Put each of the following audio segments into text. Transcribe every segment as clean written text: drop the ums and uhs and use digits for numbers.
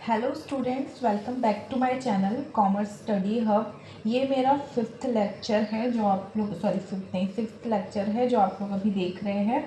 Hello students, welcome back to my channel commerce study hub. ये मेरा fifth lecture है जो आप लोग सिक्स्थ लेक्चर है जो आप लोग अभी देख रहे हैं।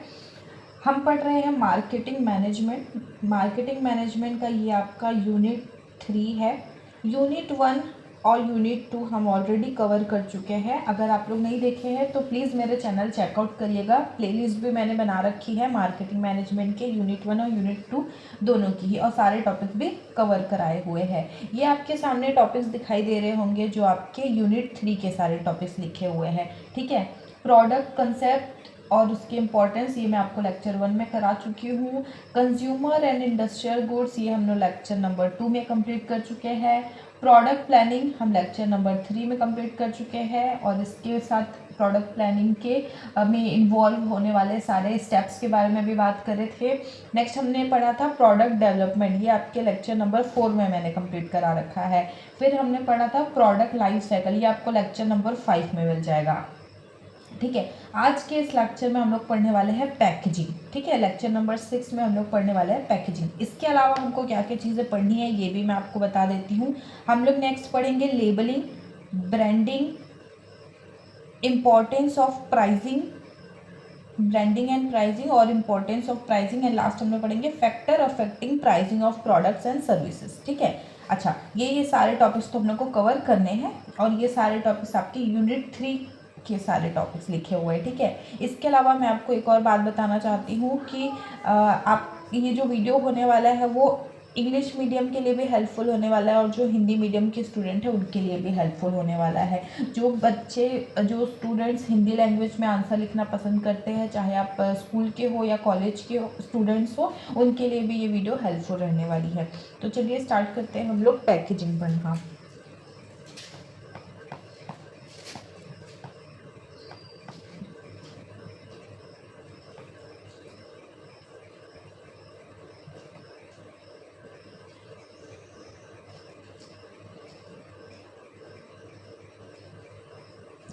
हम पढ़ रहे हैं मार्केटिंग मैनेजमेंट। मार्केटिंग मैनेजमेंट का ये आपका यूनिट 3 है। यूनिट 1 और यूनिट 2 हम ऑलरेडी कवर कर चुके हैं। अगर आप लोग नहीं देखे हैं तो प्लीज़ मेरे चैनल चेकआउट करिएगा। प्लेलिस्ट भी मैंने बना रखी है मार्केटिंग मैनेजमेंट के यूनिट 1 और यूनिट 2 दोनों की ही, और सारे टॉपिक्स भी कवर कराए हुए हैं। ये आपके सामने टॉपिक्स दिखाई दे रहे होंगे जो आपके यूनिट 3 के सारे टॉपिक्स लिखे हुए हैं। ठीक है, प्रोडक्ट कंसेप्ट और उसकी इम्पोर्टेंस ये मैं आपको लेक्चर 1 में करा चुकी हूँ। कंज्यूमर एंड इंडस्ट्रियल गुड्स ये हम लोग लेक्चर नंबर 2 में कंप्लीट कर चुके हैं। प्रोडक्ट प्लानिंग हम लेक्चर नंबर 3 में कंप्लीट कर चुके हैं, और इसके साथ प्रोडक्ट प्लानिंग के में इन्वॉल्व होने वाले सारे स्टेप्स के बारे में भी बात कर रहे थे। नेक्स्ट हमने पढ़ा था प्रोडक्ट डेवलपमेंट, ये आपके लेक्चर नंबर 4 में मैंने कंप्लीट करा रखा है। फिर हमने पढ़ा था प्रोडक्ट लाइफ साइकिल, ये आपको लेक्चर नंबर 5 में मिल जाएगा। ठीक है, आज के इस लेक्चर में हम लोग पढ़ने वाले हैं पैकेजिंग। ठीक है, लेक्चर नंबर 6 में हम लोग पढ़ने वाले हैं पैकेजिंग। इसके अलावा हमको क्या क्या चीज़ें पढ़नी है ये भी मैं आपको बता देती हूँ। हम लोग नेक्स्ट पढ़ेंगे labelling, branding, importance of pricing, branding and pricing और importance of pricing, and last हम लोग पढ़ेंगे factor affecting pricing of products and services. ठीक है, अच्छा ये सारे टॉपिक्स तो हम लोग को कवर करने हैं, और ये सारे टॉपिक्स आपके यूनिट 3 के सारे टॉपिक्स लिखे हुए हैं। ठीक है, इसके अलावा मैं आपको एक और बात बताना चाहती हूँ कि आप ये जो वीडियो होने वाला है वो इंग्लिश मीडियम के लिए भी हेल्पफुल होने वाला है, और जो हिंदी मीडियम के स्टूडेंट हैं उनके लिए भी हेल्पफुल होने वाला है। जो स्टूडेंट्स हिंदी लैंग्वेज में आंसर लिखना पसंद करते हैं, चाहे आप स्कूल के हो या कॉलेज के स्टूडेंट्स हो, उनके लिए भी ये वीडियो हेल्पफुल रहने वाली है। तो चलिए स्टार्ट करते हैं हम लोग पैकेजिंग पढ़ना।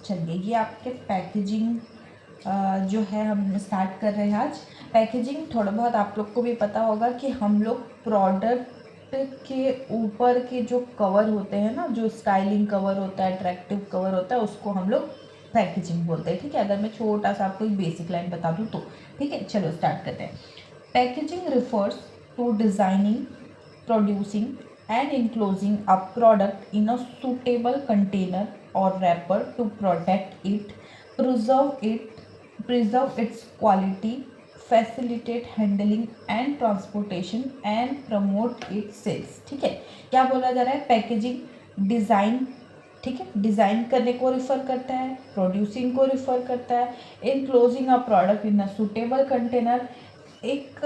चलिए, ये आपके पैकेजिंग जो है हम स्टार्ट कर रहे हैं आज। पैकेजिंग थोड़ा बहुत आप लोग को भी पता होगा कि हम लोग प्रोडक्ट के ऊपर के जो कवर होते हैं ना, जो स्टाइलिंग कवर होता है, अट्रैक्टिव कवर होता है, उसको हम लोग पैकेजिंग बोलते हैं। ठीक है, अगर मैं छोटा सा आपको एक बेसिक लाइन बता दूँ तो। ठीक है, चलो स्टार्ट करते हैं। Packaging refers to designing, producing and enclosing a product in a suitable container or wrapper to protect it, preserve its quality, facilitate handling and transportation and promote its sales। ठीक है, क्या बोला जा रहा है? पैकेजिंग डिज़ाइन, ठीक है, design करने को रिफ़र करता है, प्रोड्यूसिंग को रिफ़र करता है, enclosing a product in a suitable container, एक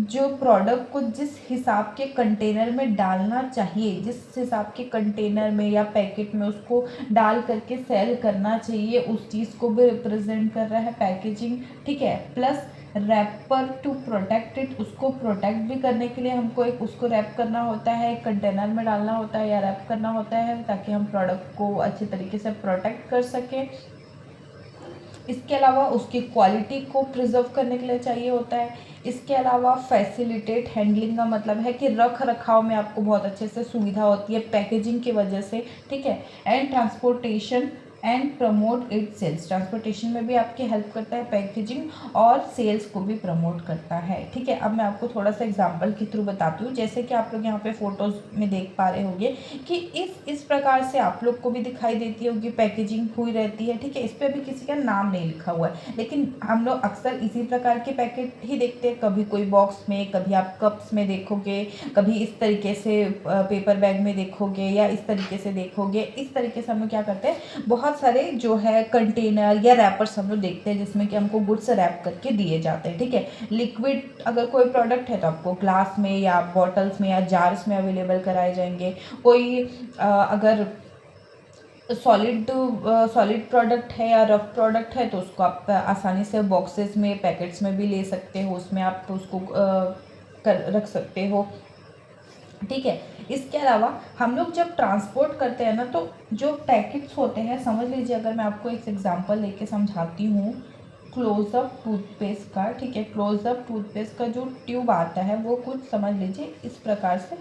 जो प्रोडक्ट को जिस हिसाब के कंटेनर में डालना चाहिए, जिस हिसाब के कंटेनर में या पैकेट में उसको डाल करके सेल करना चाहिए, उस चीज़ को भी रिप्रेजेंट कर रहा है पैकेजिंग। ठीक है, plus wrapper to protect it, उसको प्रोटेक्ट भी करने के लिए हमको एक उसको रैप करना होता है, एक कंटेनर में डालना होता है या रैप करना होता है, ताकि हम प्रोडक्ट को अच्छे तरीके से प्रोटेक्ट कर सकें। इसके अलावा उसकी क्वालिटी को प्रिजर्व करने के लिए चाहिए होता है। इसके अलावा फैसिलिटेट हैंडलिंग का मतलब है कि रख रखाव में आपको बहुत अच्छे से सुविधा होती है पैकेजिंग की वजह से। ठीक है, and transportation and promote it sales, transportation में भी आपकी हेल्प करता है पैकेजिंग, और सेल्स को भी प्रमोट करता है। ठीक है, अब मैं आपको थोड़ा सा एग्जांपल के थ्रू बताती हूँ। जैसे कि आप लोग यहाँ पे फोटोज़ में देख पा रहे होंगे कि इस प्रकार से आप लोग को भी दिखाई देती होगी पैकेजिंग हुई रहती है। ठीक है, इस पर अभी किसी का नाम नहीं लिखा हुआ है, लेकिन हम लोग अक्सर इसी प्रकार के पैकेट ही देखते हैं। कभी कोई बॉक्स में, कभी आप कप्स में देखोगे, कभी इस तरीके से पेपर बैग में देखोगे, या इस तरीके से देखोगे। इस तरीके से हम लोग क्या करते हैं, बहुत सारे जो है कंटेनर या रैपर्स हम लोग देखते हैं जिसमें कि हमको गुड्स रैप करके दिए जाते हैं। ठीक है, लिक्विड अगर कोई प्रोडक्ट है तो आपको ग्लास में या बॉटल्स में या जार्स में अवेलेबल कराए जाएंगे। कोई अगर सॉलिड प्रोडक्ट है या रफ प्रोडक्ट है तो उसको आप आसानी से बॉक्सेस में, पैकेट्स में भी ले सकते हो, उसमें आप उसको रख सकते हो। ठीक है, इसके अलावा हम लोग जब ट्रांसपोर्ट करते हैं ना, तो जो पैकेट्स होते हैं, समझ लीजिए, अगर मैं आपको एक एग्जांपल लेके समझाती हूँ क्लोजअप टूथपेस्ट का। ठीक है, क्लोजअप टूथपेस्ट का जो ट्यूब आता है वो कुछ समझ लीजिए इस प्रकार से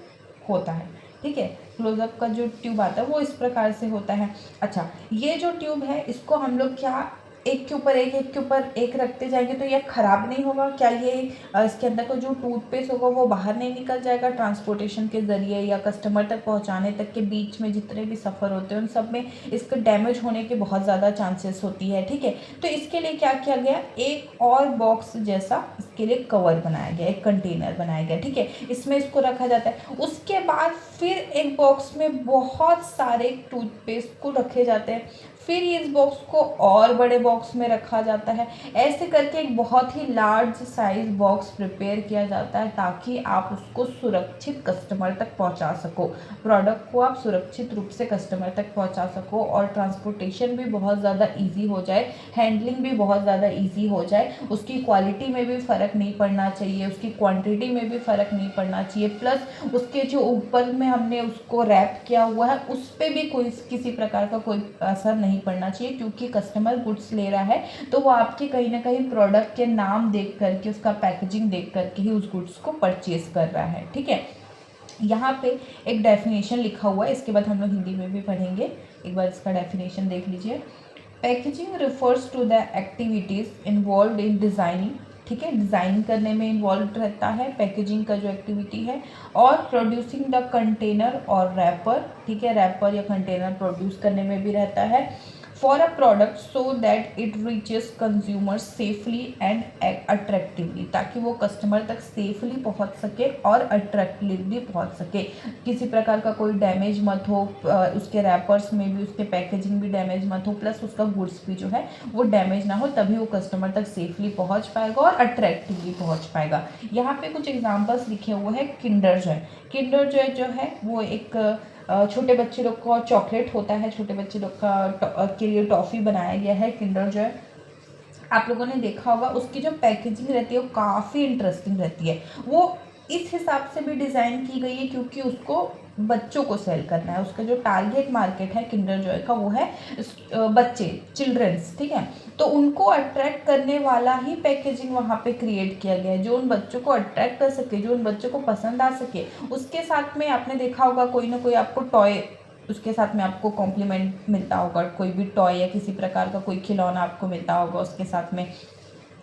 होता है। ठीक है, क्लोजअप का जो ट्यूब आता है वो इस प्रकार से होता है। अच्छा, ये जो ट्यूब है इसको हम लोग क्या एक के ऊपर एक के ऊपर एक रखते जाएंगे तो ये खराब नहीं होगा क्या? ये इसके अंदर का जो टूथपेस्ट होगा वो बाहर नहीं निकल जाएगा ट्रांसपोर्टेशन के ज़रिए या कस्टमर तक पहुंचाने तक के बीच में जितने भी सफ़र होते हैं उन सब में इसका डैमेज होने के बहुत ज़्यादा चांसेस होती है। ठीक है, तो इसके लिए क्या किया गया, एक और बॉक्स जैसा इसके लिए कवर बनाया गया, एक कंटेनर बनाया गया। ठीक है, इसमें इसको रखा जाता है। उसके बाद फिर एक बॉक्स में बहुत सारे टूथपेस्ट को रखे जाते हैं, फिर इस बॉक्स को और बड़े बॉक्स में रखा जाता है। ऐसे करके एक बहुत ही लार्ज साइज बॉक्स प्रिपेयर किया जाता है ताकि आप उसको सुरक्षित कस्टमर तक पहुंचा सको, प्रोडक्ट को आप सुरक्षित रूप से कस्टमर तक पहुंचा सको और ट्रांसपोर्टेशन भी बहुत ज़्यादा इजी हो जाए, हैंडलिंग भी बहुत ज़्यादा इजी हो जाए, उसकी क्वालिटी में भी फ़र्क नहीं पड़ना चाहिए, उसकी क्वांटिटी में भी फ़र्क नहीं पड़ना चाहिए, प्लस उसके जो ऊपर में हमने उसको रैप किया हुआ है उस पर भी कोई किसी प्रकार का कोई असर नहीं पड़ना चाहिए, क्योंकि कस्टमर गुड्स ले रहा है तो वो आपके कहीं ना कहीं प्रोडक्ट के नाम देख करके, उसका पैकेजिंग देख करके ही उस गुड्स को परचेज कर रहा है। ठीक है, यहाँ पे एक डेफिनेशन लिखा हुआ है, इसके बाद हम लोग हिंदी में भी पढ़ेंगे, एक बार इसका डेफिनेशन देख लीजिए। Packaging refers to the activities involve in designing. ठीक है, डिज़ाइन करने में इन्वॉल्व रहता है पैकेजिंग का जो एक्टिविटी है, और प्रोड्यूसिंग द कंटेनर और रैपर। ठीक है, रैपर या कंटेनर प्रोड्यूस करने में भी रहता है, for a product so that it reaches consumer safely and attractively, ताकि वो कस्टमर तक सेफली पहुंच सके और अट्रैक्टिवली पहुंच सके, किसी प्रकार का कोई डैमेज मत हो, उसके रैपर्स में भी उसके पैकेजिंग भी डैमेज मत हो, प्लस उसका गुड्स भी जो है वो डैमेज ना हो, तभी वो कस्टमर तक सेफली पहुंच पाएगा और अट्रैक्टिवली पहुंच पाएगा। यहाँ पे कुछ एग्जांपल्स लिखे हुए हैं। किंडर जॉय, किंडर जॉय जो है वो एक छोटे बच्चे लोग का चॉकलेट होता है, छोटे बच्चे लोग का के लिए टॉफ़ी बनाया गया है किंडर जॉय। आप लोगों ने देखा होगा उसकी जो पैकेजिंग रहती है वो काफ़ी इंटरेस्टिंग रहती है, वो इस हिसाब से भी डिज़ाइन की गई है क्योंकि उसको बच्चों को सेल करना है। उसका जो टारगेट मार्केट है किंडर जॉय का वो है बच्चे, चिल्ड्रंस। ठीक है, तो उनको अट्रैक्ट करने वाला ही पैकेजिंग वहाँ पे क्रिएट किया गया है, जो उन बच्चों को अट्रैक्ट कर सके, जो उन बच्चों को पसंद आ सके। उसके साथ में आपने देखा होगा कोई ना कोई आपको टॉय, उसके साथ में आपको कॉम्प्लीमेंट मिलता होगा, कोई भी टॉय या किसी प्रकार का कोई खिलौना आपको मिलता होगा उसके साथ में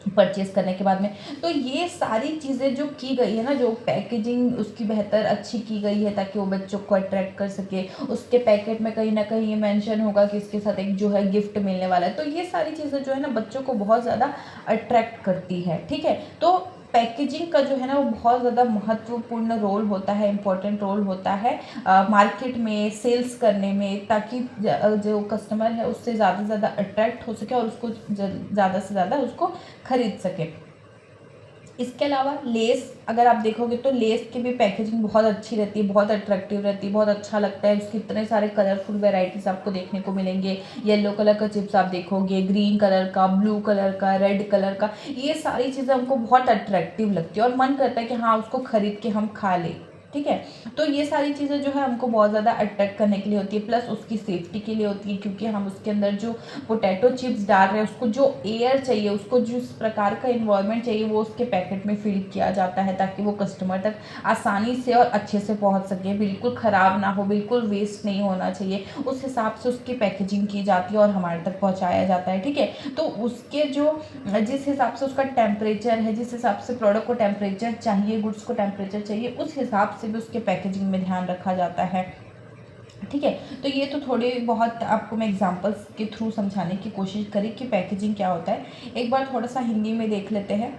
परचेज करने के बाद में। तो ये सारी चीज़ें जो की गई है ना, जो पैकेजिंग उसकी बेहतर अच्छी की गई है ताकि वो बच्चों को अट्रैक्ट कर सके, उसके पैकेट में कहीं ना कहीं ये मेंशन होगा कि इसके साथ एक जो है गिफ्ट मिलने वाला है, तो ये सारी चीज़ें जो है ना बच्चों को बहुत ज़्यादा अट्रैक्ट करती है। ठीक है, तो पैकेजिंग का जो है ना वो बहुत ज़्यादा महत्वपूर्ण रोल होता है, इम्पोर्टेंट रोल होता है मार्केट में सेल्स करने में, ताकि जो कस्टमर है उससे ज़्यादा से ज़्यादा अट्रैक्ट हो सके और उसको ज़्यादा से ज़्यादा उसको खरीद सके। इसके अलावा लेस, अगर आप देखोगे तो लेस की भी पैकेजिंग बहुत अच्छी रहती है, बहुत अट्रैक्टिव रहती है, बहुत अच्छा लगता है। उसके इतने सारे कलरफुल वेराइटीज़ आपको देखने को मिलेंगे। येलो कलर का चिप्स आप देखोगे, ग्रीन कलर का, ब्लू कलर का, रेड कलर का, ये सारी चीज़ें हमको बहुत अट्रैक्टिव लगती है और मन करता है कि हाँ उसको खरीद के हम खा लें। ठीक है, तो ये सारी चीज़ें जो है हमको बहुत ज़्यादा अट्रैक्ट करने के लिए होती है, प्लस उसकी सेफ्टी के लिए होती है, क्योंकि हम उसके अंदर जो पोटैटो चिप्स डाल रहे हैं उसको जो एयर चाहिए, उसको जिस प्रकार का इन्वायरमेंट चाहिए वो उसके पैकेट में फिल किया जाता है ताकि वो कस्टमर तक आसानी से और अच्छे से पहुंच सके, बिल्कुल ख़राब ना हो, बिल्कुल वेस्ट नहीं होना चाहिए, उस हिसाब से उसकी पैकेजिंग की जाती है और हमारे तक पहुँचाया जाता है। ठीक है, तो उसके जो जिस हिसाब से उसका टेम्परेचर है, जिस हिसाब से प्रोडक्ट को टेम्परेचर चाहिए, गुड्स को टेम्परेचर चाहिए, उस हिसाब से भी उसके पैकेजिंग में ध्यान रखा जाता है। ठीक है, तो ये तो थोड़ी बहुत आपको मैं एग्जांपल्स के थ्रू समझाने की कोशिश करी कि पैकेजिंग क्या होता है। एक बार थोड़ा सा हिंदी में देख लेते हैं,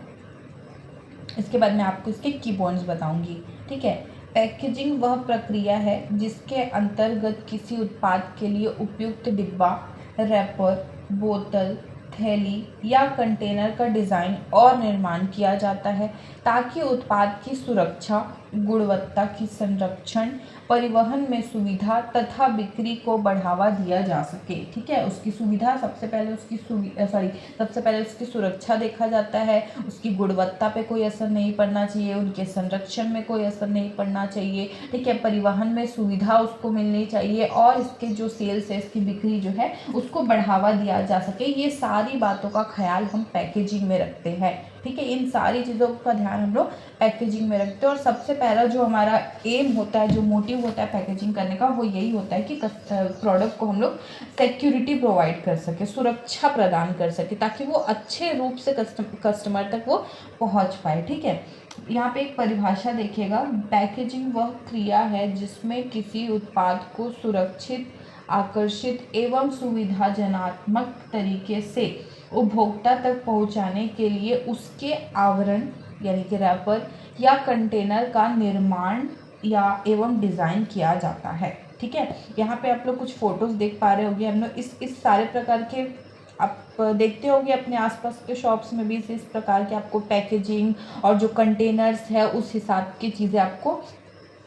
इसके बाद मैं आपको इसके की पॉइंट्स बताऊंगी। ठीक है, पैकेजिंग वह प्रक्रिया है जिसके अंतर्गत किसी उत्पाद के लिए उपयुक्त डिब्बा, रैपर, बोतल, थैली या कंटेनर का डिज़ाइन और निर्माण किया जाता है ताकि उत्पाद की सुरक्षा, गुणवत्ता की संरक्षण, परिवहन में सुविधा तथा बिक्री को बढ़ावा दिया जा सके। ठीक है, उसकी सुविधा सबसे पहले सबसे पहले उसकी सुरक्षा देखा जाता है, उसकी गुणवत्ता पे कोई असर नहीं पड़ना चाहिए, उनके संरक्षण में कोई असर नहीं पड़ना चाहिए। ठीक है, परिवहन में सुविधा उसको मिलनी चाहिए और इसके जो सेल्स है, इसकी बिक्री जो है उसको बढ़ावा दिया जा सके। ये सारी बातों का ख्याल हम पैकेजिंग में रखते हैं। ठीक है। इन सारी चीज़ों का ध्यान हम लोग पैकेजिंग में रखते हैं। और सबसे पहला जो हमारा एम होता है, जो मोटिव होता है पैकेजिंग करने का, वो यही होता है कि प्रोडक्ट को हम लोग सिक्योरिटी प्रोवाइड कर सके, सुरक्षा प्रदान कर सके, ताकि वो अच्छे रूप से कस्टमर तक वो पहुंच पाए। ठीक है। यहाँ पे एक परिभाषा देखिएगा, पैकेजिंग वह क्रिया है जिसमें किसी उत्पाद को सुरक्षित, आकर्षित एवं सुविधाजनक तरीके से उपभोक्ता तक पहुंचाने के लिए उसके आवरण यानी कि रैपर या कंटेनर का निर्माण या एवं डिज़ाइन किया जाता है। ठीक है। यहाँ पे आप लोग कुछ फोटोज देख पा रहे होंगे। हम लोग इस सारे प्रकार के आप देखते होंगे अपने आसपास के शॉप्स में भी इस प्रकार के आपको पैकेजिंग और जो कंटेनर्स है उस हिसाब की चीज़ें आपको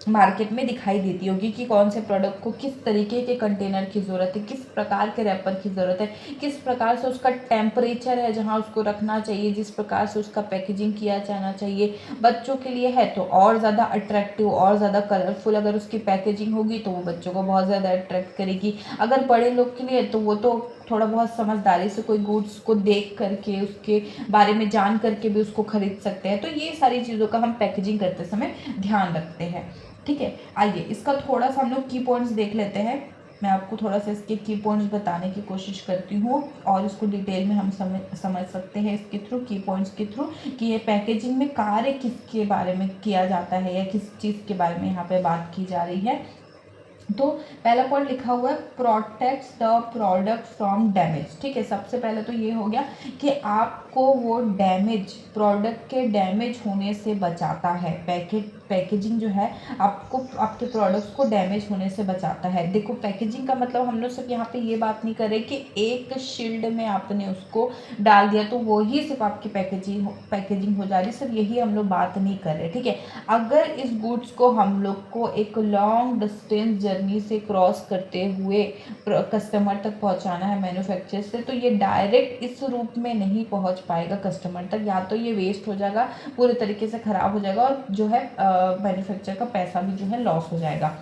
मार्केट में दिखाई देती होगी कि कौन से प्रोडक्ट को किस तरीके के कंटेनर की ज़रूरत है, किस प्रकार के रैपर की ज़रूरत है, किस प्रकार से उसका टेम्परेचर है जहां उसको रखना चाहिए, जिस प्रकार से उसका पैकेजिंग किया जाना चाहिए। बच्चों के लिए है तो और ज़्यादा अट्रैक्टिव, और ज़्यादा कलरफुल अगर उसकी पैकेजिंग होगी तो वो बच्चों को बहुत ज़्यादा अट्रैक्ट करेगी। अगर बड़े लोग के लिए तो वो तो थोड़ा बहुत समझदारी से कोई गुड्स को देख करके, उसके बारे में जान करके भी उसको खरीद सकते हैं। तो ये सारी चीज़ों का हम पैकेजिंग करते समय ध्यान रखते हैं। ठीक है। आइए इसका थोड़ा सा हम लोग की पॉइंट्स देख लेते हैं। मैं आपको थोड़ा सा इसके की पॉइंट्स बताने की कोशिश करती हूँ और इसको डिटेल में हम समझ सकते हैं इसके थ्रू, की पॉइंट्स के थ्रू, कि ये पैकेजिंग में कार्य किसके बारे में किया जाता है या किस चीज़ के बारे में यहाँ पे बात की जा रही है। तो पहला पॉइंट लिखा हुआ है, protects the product from damage. ठीक है। सबसे पहले तो ये हो गया कि आपको वो डैमेज, प्रोडक्ट के डैमेज होने से बचाता है। पैकेजिंग जो है आपको आपके प्रोडक्ट्स को डैमेज होने से बचाता है। देखो पैकेजिंग का मतलब हम लोग सिर्फ यहाँ पे ये बात नहीं कर रहे कि एक शील्ड में आपने उसको डाल दिया तो वो ही सिर्फ आपकी पैकेजिंग हो जा रही, सिर्फ यही हम लोग बात नहीं कर रहे। ठीक है। अगर इस गुड्स को हम लोग को एक लॉन्ग डिस्टेंस जर्नी से क्रॉस करते हुए कस्टमर तक पहुंचाना है मैन्युफैक्चरर से, तो ये डायरेक्ट इस रूप में नहीं पहुंच पाएगा कस्टमर तक। या तो ये वेस्ट हो जाएगा, पूरे तरीके से ख़राब हो जाएगा, और जो है मैन्युफैक्चरर का पैसा भी जो है लॉस हो जाएगा।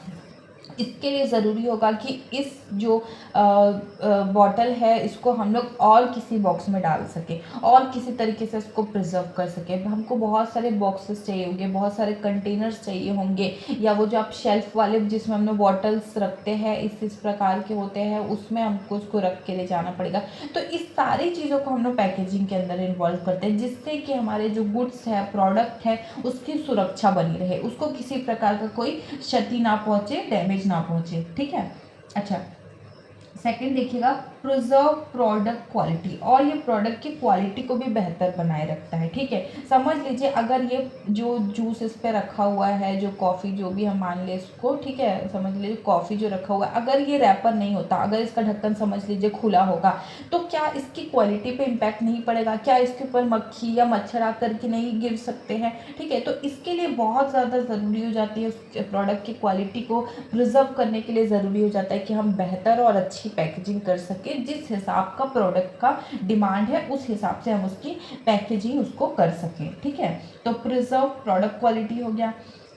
इसके लिए ज़रूरी होगा कि इस जो बॉटल है इसको हम लोग और किसी बॉक्स में डाल सके और किसी तरीके से इसको प्रिजर्व कर सके। हमको बहुत सारे बॉक्सेस चाहिए होंगे, बहुत सारे कंटेनर्स चाहिए होंगे, या वो जो आप शेल्फ वाले जिसमें हम लोग बॉटल्स रखते हैं इस प्रकार के होते हैं, उसमें हमको उसको रख के ले जाना पड़ेगा। तो इस सारी चीज़ों को हम लोग पैकेजिंग के अंदर इन्वॉल्व करते हैं, जिससे कि हमारे जो गुड्स है, प्रोडक्ट है, उसकी सुरक्षा बनी रहे, उसको किसी प्रकार का कोई क्षति ना पहुँचे, डैमेज ना पहुंचे। ठीक है। अच्छा, सेकंड देखिएगा, प्रिजर्व प्रोडक्ट क्वालिटी, और ये प्रोडक्ट की क्वालिटी को भी बेहतर बनाए रखता है। ठीक है। समझ लीजिए अगर ये जो जूस इस पे रखा हुआ है, जो कॉफ़ी जो भी हम मान ले इसको, ठीक है, समझ लीजिए कॉफ़ी जो रखा हुआ है, अगर ये रैपर नहीं होता, अगर इसका ढक्कन समझ लीजिए खुला होगा, तो क्या इसकी क्वालिटी पे इम्पैक्ट नहीं पड़ेगा? क्या इसके ऊपर मक्खी या मच्छर आकर के नहीं गिर सकते हैं? ठीक है। तो इसके लिए बहुत ज़्यादा ज़रूरी हो जाती है, उस प्रोडक्ट की क्वालिटी को प्रिजर्व करने के लिए ज़रूरी हो जाता है कि हम बेहतर और अच्छी पैकेजिंग कर सके। जिस हिसाब का प्रोडक्ट का डिमांड है उस हिसाब से हम उसकी पैकेजिंग उसको कर सकें। ठीक है। तो प्रिजर्व प्रोडक्ट क्वालिटी हो गया।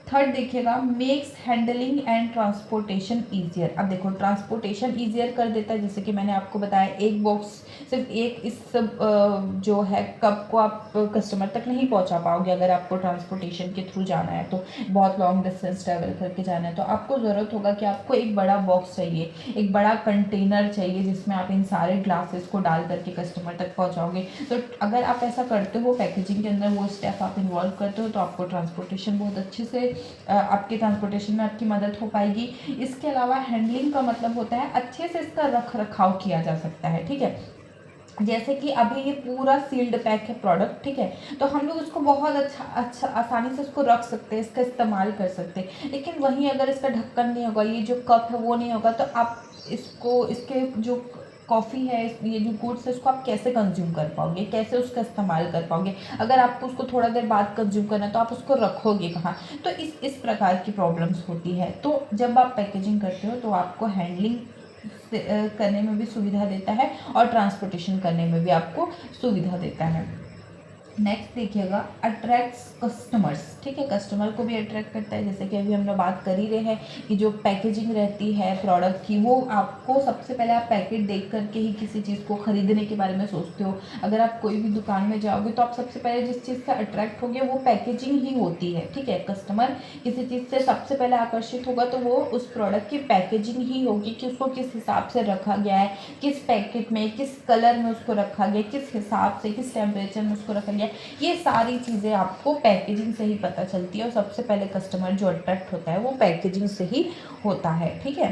थर्ड देखिएगा, makes handling and transportation easier. अब देखो ट्रांसपोर्टेशन ईजियर कर देता है, जैसे कि मैंने आपको बताया एक बॉक्स, सिर्फ एक इस जो है कप को आप कस्टमर तक नहीं पहुंचा पाओगे अगर आपको ट्रांसपोर्टेशन के थ्रू जाना है, तो बहुत लॉन्ग डिस्टेंस ट्रैवल करके जाना है, तो आपको ज़रूरत होगा कि आपको एक बड़ा बॉक्स चाहिए, एक बड़ा कंटेनर चाहिए जिसमें आप इन सारे ग्लासेस को डाल करके कस्टमर तक पहुँचाओगे। तो अगर आप ऐसा करते हो, पैकेजिंग के अंदर वो स्टेप आप इन्वॉल्व करते हो, तो आपको ट्रांसपोर्टेशन बहुत अच्छे से आपके ट्रांसपोर्टेशन में आपकी मदद हो पाएगी। इसके अलावा हैंडलिंग का मतलब होता है अच्छे से इसका रख रखाव किया जा सकता है। ठीक है। जैसे कि अभी ये पूरा सील्ड पैक है प्रोडक्ट, ठीक है, तो हम लोग इसको बहुत अच्छा आसानी से इसको रख सकते हैं, इसका इस्तेमाल कर सकते हैं। लेकिन वहीं अगर इसका ढक्कन नहीं होगा, ये जो कप है वो नहीं होगा, तो आप इसको, इसके जो कॉफ़ी है, ये जो गुड्स है, उसको आप कैसे कंज्यूम कर पाओगे, कैसे उसका इस्तेमाल कर पाओगे? अगर आपको उसको थोड़ा देर बाद कंज्यूम करना है तो आप उसको रखोगे कहाँ? तो इस प्रकार की प्रॉब्लम्स होती है। तो जब आप पैकेजिंग करते हो तो आपको हैंडलिंग करने में भी सुविधा देता है और ट्रांसपोर्टेशन करने में भी आपको सुविधा देता है। नेक्स्ट देखिएगा, अट्रैक्ट्स कस्टमर्स। ठीक है, कस्टमर को भी अट्रैक्ट करता है, जैसे कि अभी हम लोग बात कर ही रहे हैं कि जो पैकेजिंग रहती है प्रोडक्ट की, वो आपको सबसे पहले आप पैकेट देख करके ही किसी चीज़ को खरीदने के बारे में सोचते हो। अगर आप कोई भी दुकान में जाओगे तो आप सबसे पहले जिस चीज़ से अट्रैक्ट होगे वो पैकेजिंग ही होती है। ठीक है, कस्टमर किसी चीज़ से सबसे पहले आकर्षित होगा तो वो उस प्रोडक्ट की पैकेजिंग ही होगी कि उसको किस हिसाब से रखा गया है, किस पैकेट में, किस कलर में उसको रखा गया, किस हिसाब से, किस टेम्परेचर में उसको रखा गया। ये सारी चीज़ें आपको पैकेजिंग से ही पता चलती है, और सबसे पहले कस्टमर जो अट्रैक्ट होता है वो पैकेजिंग से ही होता है। ठीक है,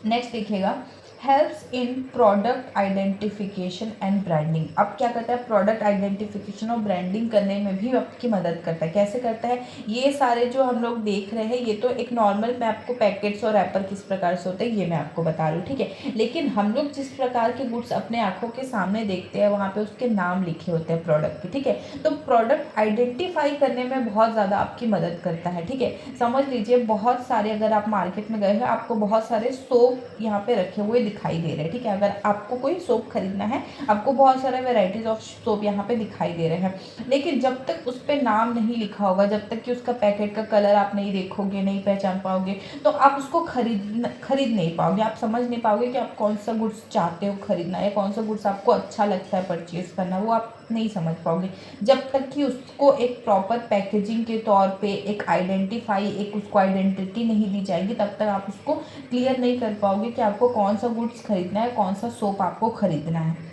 नेक्स्ट देखिएगा, helps in product identification and branding. अब क्या करता है, प्रोडक्ट आइडेंटिफिकेशन और ब्रांडिंग करने में भी आपकी मदद करता है। कैसे करता है, ये सारे जो हम लोग देख रहे हैं ये तो एक नॉर्मल, मैं आपको पैकेट्स और रैपर किस प्रकार से होते हैं ये मैं आपको बता रही हूँ। ठीक है, लेकिन हम लोग जिस प्रकार के गुड्स अपने आंखों के सामने देखते हैं वहाँ पे उसके नाम लिखे होते हैं प्रोडक्ट के। ठीक है, तो प्रोडक्ट आइडेंटिफाई करने में बहुत ज़्यादा आपकी मदद करता है। ठीक है, समझ लीजिए बहुत सारे, अगर आप मार्केट में गए हैं आपको बहुत सारे सोप यहाँ पे रखे हुए दिखाई दे रहे हैं। ठीक है, अगर आपको कोई सोप खरीदना है आपको बहुत सारे वेराइटीज ऑफ सोप यहाँ पे दिखाई दे रहे हैं, लेकिन जब तक उस पर नाम नहीं लिखा होगा, जब तक कि उसका पैकेट का कलर आप नहीं देखोगे, नहीं पहचान पाओगे, तो आप उसको खरीद नहीं पाओगे। आप समझ नहीं पाओगे कि आप कौन सा गुड्स चाहते हो खरीदना या कौन सा गुड्स आपको अच्छा लगता है परचेज करना, वो आप नहीं समझ पाओगे जब तक कि उसको एक प्रॉपर पैकेजिंग के तौर पे एक आइडेंटिफाई, एक उसको आइडेंटिटी नहीं दी जाएगी, तब तक आप उसको क्लियर नहीं कर पाओगे कि आपको कौन सा गुड्स खरीदना है, कौन सा सोप आपको खरीदना है।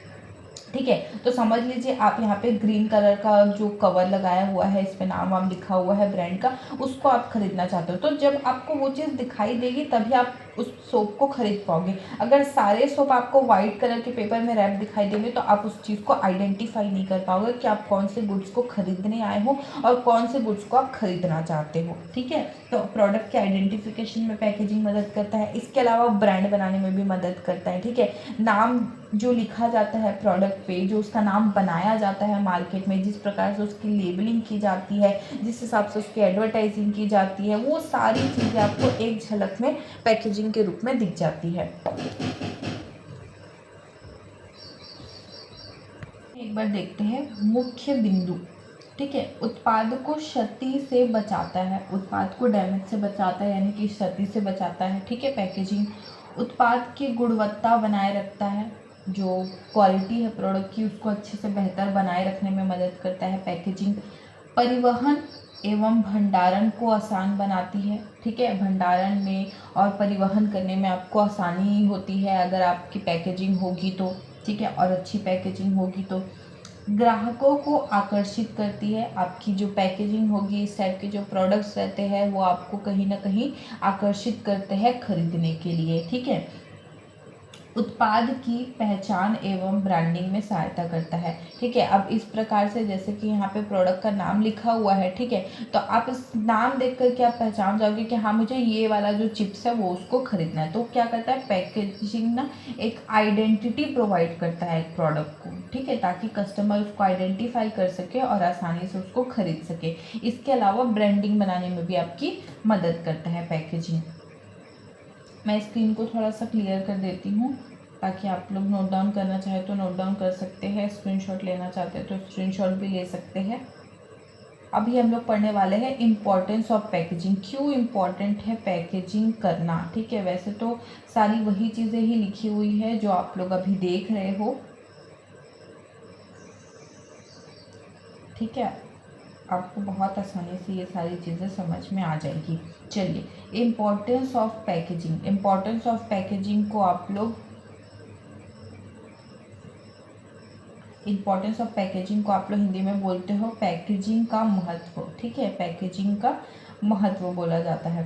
ठीक है, तो समझ लीजिए आप यहाँ पे ग्रीन कलर का जो कवर लगाया हुआ है, इस पे नाम वाम लिखा हुआ है ब्रांड का, उसको आप खरीदना चाहते हो, तो जब आपको वो चीज़ दिखाई देगी तभी आप उस सोप को खरीद पाओगे। अगर सारे सोप आपको वाइट कलर के पेपर में रैप दिखाई देंगे तो आप उस चीज़ को आइडेंटिफाई नहीं कर पाओगे कि आप कौन से गुड्स को खरीदने आए हो और कौन से गुड्स को आप खरीदना चाहते हो। ठीक है, तो प्रोडक्ट के आइडेंटिफिकेशन में पैकेजिंग मदद करता है, इसके अलावा ब्रांड बनाने में भी मदद करता है। ठीक है, नाम जो लिखा जाता है प्रोडक्ट पे, जो उसका नाम बनाया जाता है मार्केट में, जिस प्रकार से उसकी लेबलिंग की जाती है, जिस हिसाब से उसकी एडवर्टाइजिंग की जाती है, वो सारी चीज़ें आपको एक झलक में पैकेजिंग के रूप में दिख जाती है। एक बार देखते हैं मुख्य बिंदु। ठीक है, उत्पाद को क्षति से बचाता है, उत्पाद को डैमेज से बचाता है, यानी कि क्षति से बचाता है। ठीक है, पैकेजिंग उत्पाद की गुणवत्ता बनाए रखता है, जो क्वालिटी है प्रोडक्ट की उसको अच्छे से बेहतर बनाए रखने में मदद करता है पैकेजिंग। परिवहन एवं भंडारण को आसान बनाती है। ठीक है, भंडारण में और परिवहन करने में आपको आसानी होती है अगर आपकी पैकेजिंग होगी तो। ठीक है, और अच्छी पैकेजिंग होगी तो। ग्राहकों को आकर्षित करती है, आपकी जो पैकेजिंग होगी, इस टाइप के जो प्रोडक्ट्स रहते हैं वो आपको कहीं ना कहीं आकर्षित करते हैं खरीदने के लिए। ठीक है, उत्पाद की पहचान एवं ब्रांडिंग में सहायता करता है। ठीक है, अब इस प्रकार से जैसे कि यहाँ पे प्रोडक्ट का नाम लिखा हुआ है, ठीक है, तो आप इस नाम देख करके आप पहचान जाओगे कि हाँ मुझे ये वाला जो चिप्स है वो उसको खरीदना है। तो क्या करता है पैकेजिंग ना, एक आइडेंटिटी प्रोवाइड करता है एक प्रोडक्ट को। ठीक है, ताकि कस्टमर उसको आइडेंटिफाई कर सके और आसानी से उसको खरीद सके। इसके अलावा ब्रांडिंग बनाने में भी आपकी मदद करता है पैकेजिंग। मैं स्क्रीन को थोड़ा सा क्लियर कर देती हूँ ताकि आप लोग नोट डाउन करना चाहे तो नोट डाउन कर सकते हैं, स्क्रीनशॉट लेना चाहते हैं तो स्क्रीनशॉट भी ले सकते हैं। अभी हम लोग पढ़ने वाले हैं इम्पॉर्टेंस ऑफ पैकेजिंग, क्यों इम्पॉर्टेंट है पैकेजिंग करना। ठीक है, वैसे तो सारी वही चीज़ें ही लिखी हुई है जो आप लोग अभी देख रहे हो। ठीक है, आपको बहुत आसानी से ये सारी चीज़ें समझ में आ जाएगी। चलिए, importance of packaging, importance of packaging को आप लोग, इम्पॉर्टेंस ऑफ पैकेजिंग को आप लोग हिंदी में बोलते हो पैकेजिंग का महत्व। ठीक है, पैकेजिंग का महत्व बोला जाता है।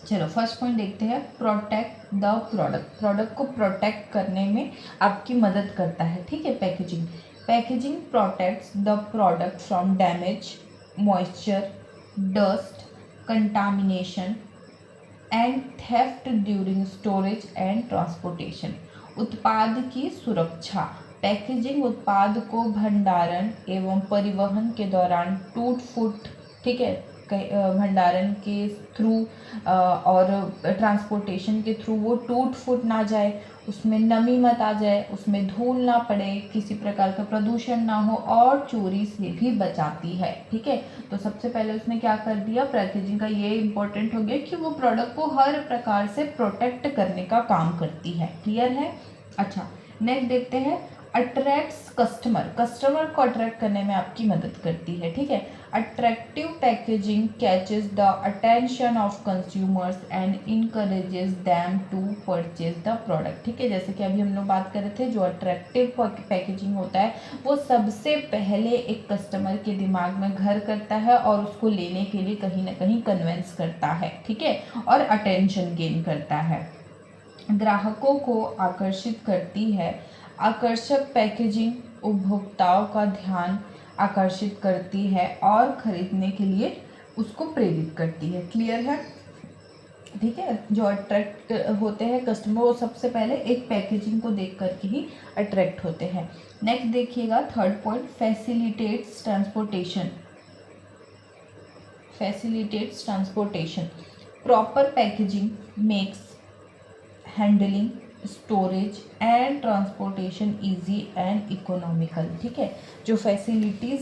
चलो फर्स्ट पॉइंट देखते हैं, प्रोटेक्ट द प्रोडक्ट, प्रोडक्ट को प्रोटेक्ट करने में आपकी मदद करता है। ठीक है, packaging, packaging protects the product from damage, moisture, dust, contamination and theft during storage and transportation. उत्पाद की सुरक्षा, पैकेजिंग उत्पाद को भंडारण एवं परिवहन के दौरान टूट फूट, ठीक है, भंडारण के थ्रू और ट्रांसपोर्टेशन के थ्रू वो टूट फूट ना जाए, उसमें नमी मत आ जाए, उसमें धूल ना पड़े, किसी प्रकार का प्रदूषण ना हो और चोरी से भी बचाती है। ठीक है, तो सबसे पहले उसने क्या कर दिया, पैकेजिंग का ये इंपॉर्टेंट हो गया कि वो प्रोडक्ट को हर प्रकार से प्रोटेक्ट करने का काम करती है। क्लियर है? अच्छा, नेक्स्ट देखते हैं, अट्रैक्ट्स कस्टमर, कस्टमर को अट्रैक्ट करने में आपकी मदद करती है। ठीक है, attractive packaging catches the attention of consumers and encourages them to purchase the product. ठीक है, जैसे कि अभी हम लोग बात कर रहे थे, जो अट्रैक्टिव पैकेजिंग होता है वो सबसे पहले एक कस्टमर के दिमाग में घर करता है और उसको लेने के लिए कहीं ना कहीं कन्विंस करता है। ठीक है, और अटेंशन गेन करता है, ग्राहकों को आकर्षित करती है। आकर्षक पैकेजिंग उपभोक्ताओं का ध्यान आकर्षित करती है और खरीदने के लिए उसको प्रेरित करती है। क्लियर है? ठीक है, जो अट्रैक्ट होते हैं कस्टमर वो सबसे पहले एक पैकेजिंग को देख करके ही अट्रैक्ट होते हैं। नेक्स्ट देखिएगा, third point, facilitates transportation, facilitates transportation. Proper packaging makes handling, storage and transportation easy and economical. ठीक है, जो फैसिलिटीज़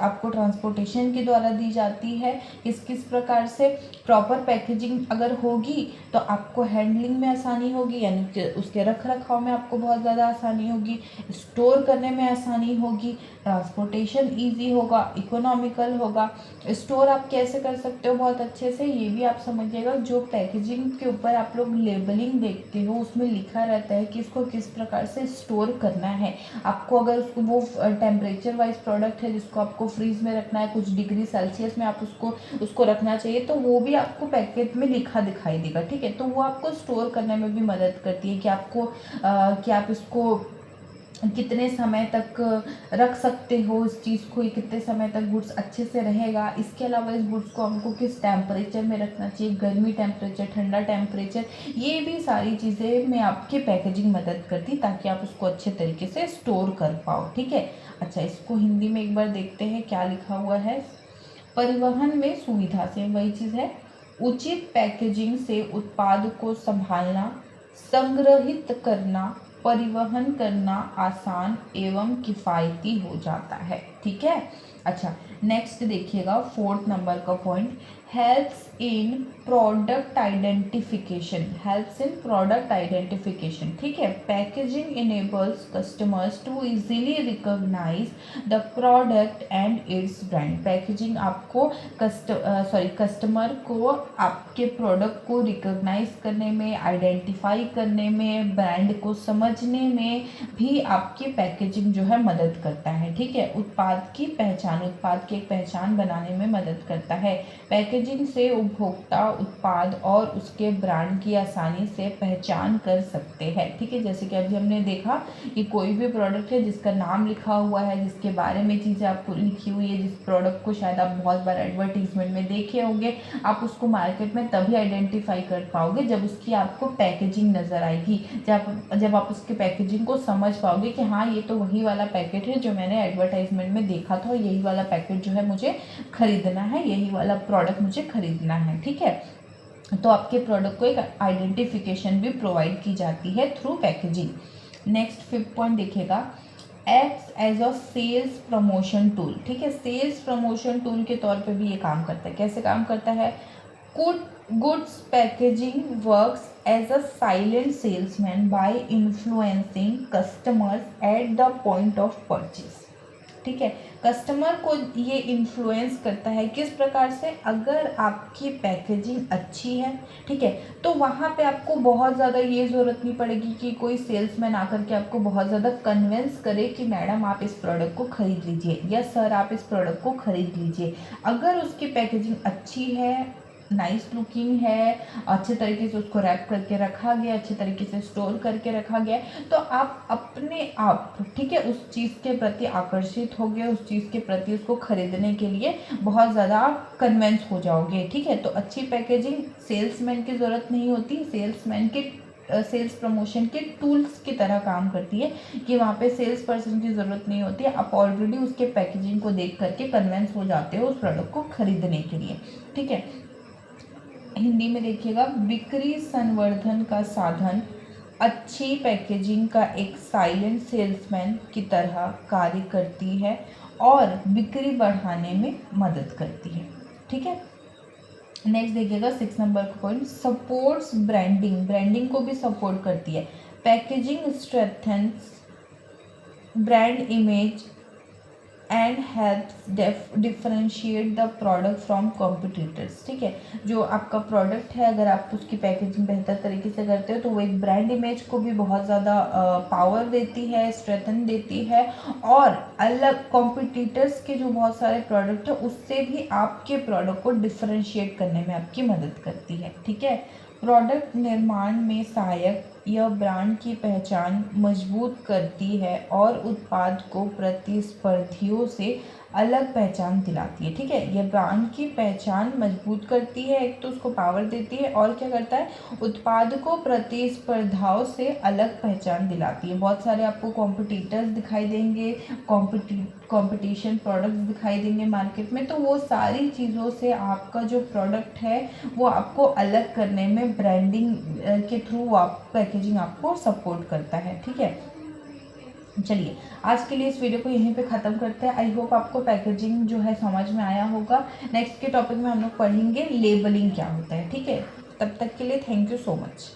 आपको ट्रांसपोर्टेशन के द्वारा दी जाती है, किस किस प्रकार से, प्रॉपर पैकेजिंग अगर होगी तो आपको हैंडलिंग में आसानी होगी, यानी कि उसके रख रखाव में आपको बहुत ज़्यादा आसानी होगी, स्टोर करने में आसानी होगी, ट्रांसपोर्टेशन इजी होगा, इकोनॉमिकल होगा। स्टोर आप कैसे कर सकते हो बहुत अच्छे से, ये भी आप समझिएगा, जो पैकेजिंग के ऊपर आप लोग लेबलिंग देखते हो उसमें लिखा रहता है कि इसको किस प्रकार से स्टोर करना है। आपको अगर उसको वो टेम्परेचर वाइज प्रोडक्ट है जिसको आपको फ्रीज में रखना है, कुछ डिग्री सेल्सियस में आप उसको रखना चाहिए, तो वो भी आपको पैकेट में लिखा दिखाई देगा। ठीक है, तो वो आपको स्टोर करने में भी मदद करती है कि आपको कि आप इसको कितने समय तक रख सकते हो इस चीज़ को, कितने समय तक गुड्स अच्छे से रहेगा। इसके अलावा इस गुड्स को हमको किस टेम्परेचर में रखना चाहिए, गर्मी टेम्परेचर, ठंडा टेम्परेचर, ये भी सारी चीज़ें में आपकी पैकेजिंग मदद करती ताकि आप उसको अच्छे तरीके से स्टोर कर पाओ। ठीक है, अच्छा, इसको हिंदी में एक बार देखते हैं क्या लिखा हुआ है। परिवहन में सुविधा से, वही चीज़ है, उचित पैकेजिंग से उत्पाद को संभालना, संग्रहित करना, परिवहन करना आसान एवं किफ़ायती हो जाता है। ठीक है, अच्छा, नेक्स्ट देखिएगा, फोर्थ नंबर का point, helps in product identification, helps in product identification. ठीक है, packaging enables customers to easily recognise the product and its brand. Packaging आपको कस्टमर को आपके प्रोडक्ट को रिकॉग्नाइज करने में, आइडेंटिफाई करने में, ब्रांड को समझने में भी आपकी पैकेजिंग जो है मदद करता है। ठीक है, उत्पाद की पहचान, उत्पाद की एक पहचान बनाने में मदद करता है। पैकेजिंग से उपभोक्ता उत्पाद और उसके ब्रांड की आसानी से पहचान कर सकते हैं। ठीक है, जैसे कि अभी हमने देखा कि कोई भी प्रोडक्ट है जिसका नाम लिखा हुआ है, जिसके बारे में चीज़ें आपको लिखी हुई है, जिस प्रोडक्ट को शायद आप बहुत बार एडवर्टीजमेंट में देखे होंगे, आप उसको मार्केट में तभी आइडेंटिफाई कर पाओगे जब उसकी आपको पैकेजिंग नज़र आएगी, जब आप उसके पैकेजिंग को समझ पाओगे कि हाँ ये तो वही वाला पैकेट है जो मैंने एडवर्टाइजमेंट में देखा था, यही वाला पैकेट जो है मुझे खरीदना है, यही वाला प्रोडक्ट मुझे खरीदना है। ठीक है, तो आपके प्रोडक्ट को एक आइडेंटिफिकेशन भी प्रोवाइड की जाती है through packaging. Next fifth point देखिएगा, acts as a sales promotion tool. ठीक है, सेल्स प्रमोशन टूल के तौर पे भी ये काम करता है। कैसे काम करता है? Goods packaging works as a silent salesman by influencing customers at the point of purchase. ठीक है, कस्टमर को ये इन्फ्लुएंस करता है किस प्रकार से, अगर आपकी पैकेजिंग अच्छी है, ठीक है, तो वहाँ पे आपको बहुत ज़्यादा ये ज़रूरत नहीं पड़ेगी कि कोई सेल्समैन आकर के आपको बहुत ज़्यादा कन्विंस करे कि मैडम आप इस प्रोडक्ट को ख़रीद लीजिए या सर आप इस प्रोडक्ट को ख़रीद लीजिए। अगर उसकी पैकेजिंग अच्छी है, नाइस लुकिंग है, अच्छे तरीके से उसको रैप करके रखा गया, अच्छे तरीके से स्टोर करके रखा गया, तो आप अपने आप, ठीक है, उस चीज़ के प्रति आकर्षित होगे, उस चीज़ के प्रति उसको खरीदने के लिए बहुत ज़्यादा कन्विंस हो जाओगे। ठीक है, तो अच्छी पैकेजिंग, सेल्समैन की ज़रूरत नहीं होती, सेल्समैन के सेल्स प्रमोशन के टूल्स की तरह काम करती है कि वहाँ पे सेल्स पर्सन की ज़रूरत नहीं होती है, आप ऑलरेडी उसके पैकेजिंग को देख करके कन्वेंस हो जाते हो उस प्रोडक्ट को खरीदने के लिए। ठीक है, हिंदी में देखिएगा, बिक्री संवर्धन का साधन अच्छी पैकेजिंग का एक साइलेंट सेल्समैन की तरह कार्य करती है और बिक्री बढ़ाने में मदद करती है। ठीक है, नेक्स्ट देखिएगा 6 नंबर का पॉइंट, सपोर्ट्स ब्रांडिंग, ब्रांडिंग को भी सपोर्ट करती है। Packaging strengthens brand image and helps differentiate the product from competitors. ठीक है, जो आपका प्रोडक्ट है अगर आप उसकी पैकेजिंग बेहतर तरीके से करते हो तो वो एक ब्रांड इमेज को भी बहुत ज़्यादा पावर देती है, स्ट्रेंथन देती है, और अलग कॉम्पिटिटर्स के जो बहुत सारे प्रोडक्ट है उससे भी आपके प्रोडक्ट को डिफरेंशिएट करने में आपकी मदद करती है। ठीक है, प्रोडक्ट निर्माण में सहायक, यह ब्रांड की पहचान मजबूत करती है और उत्पाद को प्रतिस्पर्धियों से अलग पहचान दिलाती है। ठीक है, यह ब्रांड की पहचान मजबूत करती है, एक तो उसको पावर देती है, और क्या करता है, उत्पाद को प्रतिस्पर्धाओं से अलग पहचान दिलाती है। बहुत सारे आपको कॉम्पिटिटर्स दिखाई देंगे, कॉम्पिटिशन प्रोडक्ट्स दिखाई देंगे मार्केट में, तो वो सारी चीज़ों से आपका जो प्रोडक्ट है वो आपको अलग करने में ब्रांडिंग के थ्रू आप पैकेजिंग आपको सपोर्ट करता है। ठीक है, चलिए आज के लिए इस वीडियो को यहीं पे ख़त्म करते हैं। आई होप आपको पैकेजिंग जो है समझ में आया होगा। नेक्स्ट के टॉपिक में हम लोग पढ़ेंगे लेबलिंग क्या होता है। ठीक है, तब तक के लिए थैंक यू सो मच।